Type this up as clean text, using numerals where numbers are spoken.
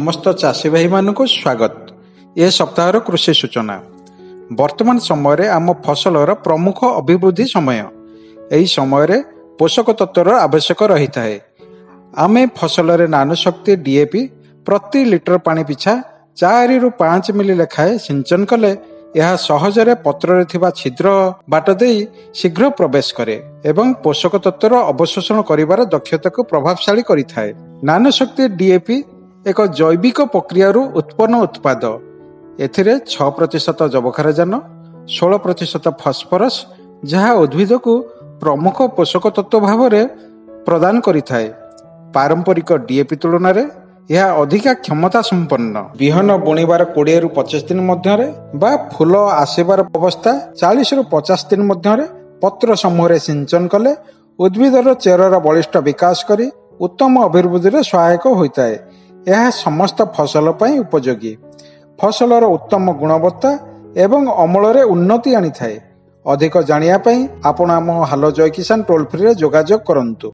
समस्त चाषी भाई मानक स्वागत। ए सप्ताहर कृषि सूचना। वर्तमान समय आम फसलर प्रमुख अभिवृद्धि समय। यही समय पोषक तत्वर आवश्यक रही थाए। आमे फसल नानो शक्ति डीएपी प्रति लिटर पानी पिछा 4 ରୁ 5 मिली लेखाए सिंचन कले यह सहजरे पत्र छिद्र बाट दे शीघ्र प्रवेश करे एवं पोषक तत्वर अवशोषण करिवार दक्षता को प्रभावशाली करिथाए। नानो शक्ति डीएपी एक जैविक प्रक्रिया उत्पन्न उत्पाद। एथिरे 6% जबखारजान 16% फस्फरस जहाँ उद्भिद को प्रमुख पोषक तत्व भाव प्रदान करिथाए। पारंपरिक डीएपी तुलन में यह अधिका क्षमता संपन्न। बिहन बुणीबार 20 ରୁ 25 दिन मध्य बा फूल आसबार अवस्था 40 ରୁ 50 दिन मध्य पत्र समूह सिंचन कले उद्भिदर चेरर बलिष्ठ विकास करी उत्तम अभिवृद्धि सहायक होता है। यह समस्त फसल पर उपयोगी। फसलर उत्तम गुणवत्ता एवं अमल उन्नति आनी थाए। अधिक जानिया पई आपण आम हालो जय किसान टोल फ्री रे जोगाजोग करंतु।